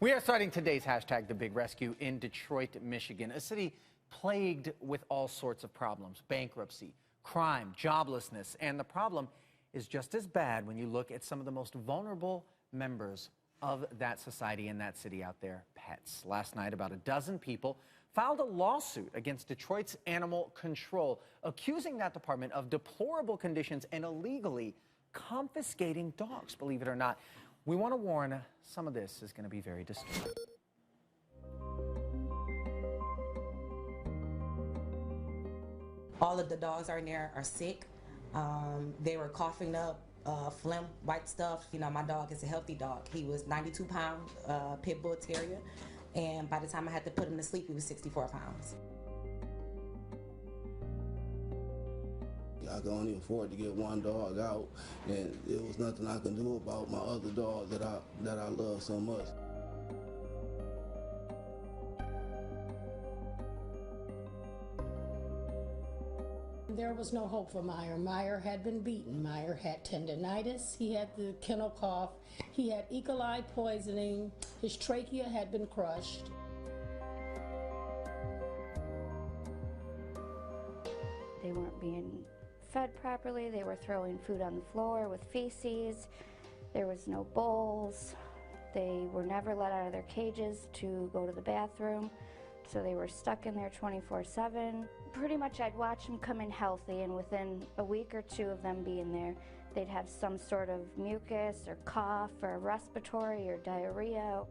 We are starting today's hashtag The Big Rescue in Detroit, Michigan, a city plagued with all sorts of problems: bankruptcy, crime, joblessness. And the problem is just as bad when you look at some of the most vulnerable members of that society in that city out there: pets. Last night, about a dozen people filed a lawsuit against Detroit's animal control, accusing that department of deplorable conditions and illegally confiscating dogs, believe it or not. We want to warn, some of this is going to be very disturbing. All of the dogs are in there are sick. They were coughing up phlegm, white stuff. You know, my dog is a healthy dog. He was 92-pound pit bull terrier, and by the time I had to put him to sleep, he was 64 pounds. I could only afford to get one dog out, and there was nothing I could do about my other dog that I love so much. There was no hope for Meyer. Meyer had been beaten. Meyer had tendinitis, he had the kennel cough, he had E. coli poisoning, his trachea had been crushed. They weren't being fed properly. They were throwing food on the floor with feces. There was no bowls. They were never let out of their cages to go to the bathroom, so they were stuck in there 24/7. Pretty much I'd watch them come in healthy, and within a week or two of them being there, they'd have some sort of mucus or cough or respiratory or diarrhea.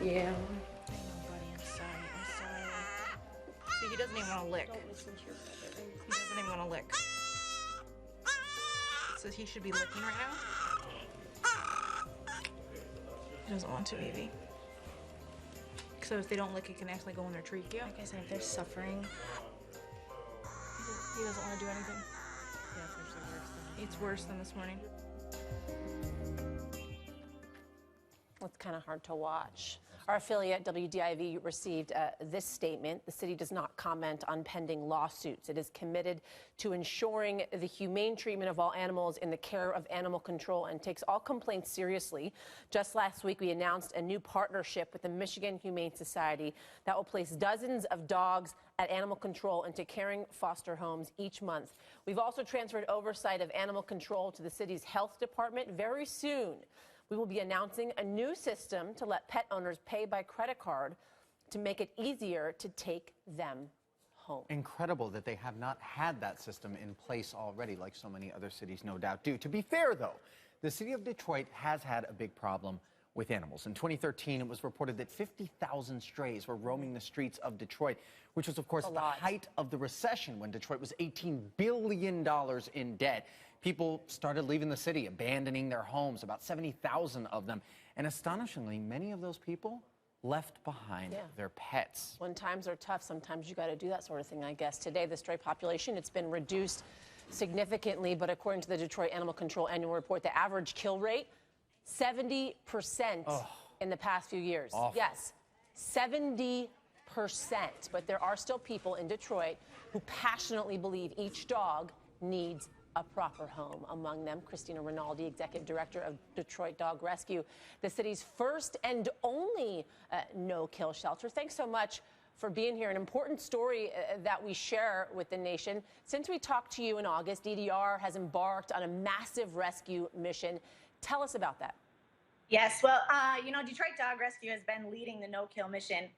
Yeah. I know, buddy. I'm sorry. See, he doesn't even want to lick. He doesn't even want to lick. So he should be licking right now. He doesn't want to, baby. So if they don't lick, it can actually go in their trachea. Like I said, if they're suffering, he doesn't want to do anything. Yeah, it's actually worse than it's worse than this morning. It's kind of hard to watch. Our affiliate WDIV received this statement: the city does not comment on pending lawsuits. It is committed to ensuring the humane treatment of all animals in the care of animal control and takes all complaints seriously. Just last week, we announced a new partnership with the Michigan Humane Society that will place dozens of dogs at animal control into caring foster homes each month. We've also transferred oversight of animal control to the city's health department. Very soon, we will be announcing a new system to let pet owners pay by credit card to make it easier to take them home. Incredible that they have not had that system in place already, like so many other cities no doubt do. To be fair, though, the city of Detroit has had a big problem with animals. In 2013, it was reported that 50,000 strays were roaming the streets of Detroit, which was, of course, the height of the recession when Detroit was $18 billion in debt. People started leaving the city, abandoning their homes, about 70,000 of them. And astonishingly, many of those people left behind their pets. When times are tough, sometimes you got to do that sort of thing, I guess. Today, the stray population, it's been reduced significantly, but according to the Detroit Animal Control Annual Report, the average kill rate, 70% in the past few years. Awful. Yes, 70%. But there are still people in Detroit who passionately believe each dog needs a proper home. Among them, Christina Rinaldi, Executive Director of Detroit Dog Rescue, the city's first and only no-kill shelter. Thanks so much for being here. An important story that we share with the nation. Since we talked to you in August, DDR has embarked on a massive rescue mission. Tell us about that. Yes, well, Detroit Dog Rescue has been leading the no-kill mission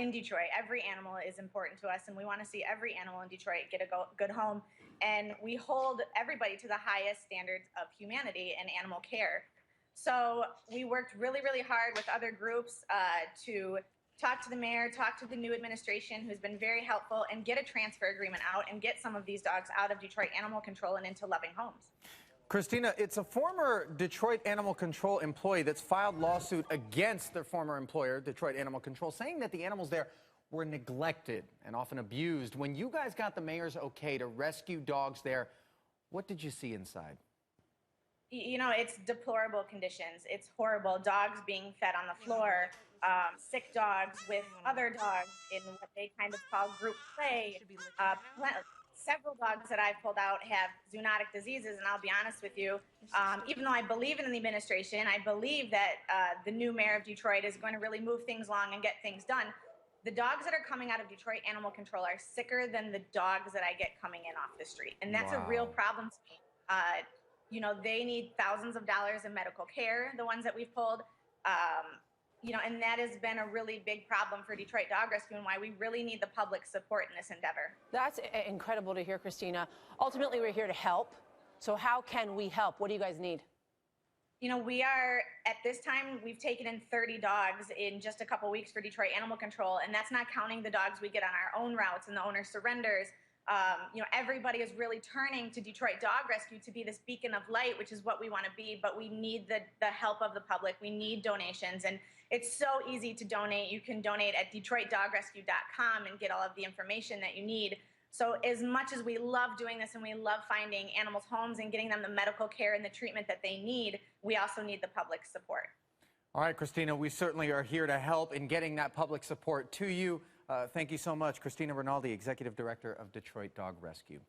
in Detroit. Every animal is important to us, and we want to see every animal in Detroit get a good home. And we hold everybody to the highest standards of humanity and animal care. So we worked really, really hard with other groups to talk to the mayor, talk to the new administration, who's been very helpful, and get a transfer agreement out and get some of these dogs out of Detroit Animal Control and into loving homes. Christina, it's a former Detroit Animal Control employee that's filed lawsuit against their former employer, Detroit Animal Control, saying that the animals there were neglected and often abused. When you guys got the mayor's okay to rescue dogs there, what did you see inside? you know, it's deplorable conditions. It's horrible. Dogs being fed on the floor, sick dogs with other dogs in what they kind of call group play. Several dogs that I've pulled out have zoonotic diseases, and I'll be honest with you, even though I believe in the administration, I believe that the new mayor of Detroit is going to really move things along and get things done. The dogs that are coming out of Detroit Animal Control are sicker than the dogs that I get coming in off the street, and that's a real problem to me. You know, they need thousands of dollars in medical care, the ones that we've pulled. You know, and that has been a really big problem for Detroit Dog Rescue and why we really need the public support in this endeavor. That's incredible to hear, Christina. Ultimately, we're here to help. So how can we help? What do you guys need? You know, we are, at this time, we've taken in 30 dogs in just a couple weeks for Detroit Animal Control, and that's not counting the dogs we get on our own routes and the owner surrenders. You know, everybody is really turning to Detroit Dog Rescue to be this beacon of light, which is what we want to be, but we need the help of the public. We need donations, and it's so easy to donate. You can donate at DetroitDogRescue.com and get all of the information that you need. So as much as we love doing this and we love finding animals homes and getting them the medical care and the treatment that they need, we also need the public support. All right, Christina, we certainly are here to help in getting that public support to you. Thank you so much, Christina Rinaldi, Executive Director of Detroit Dog Rescue.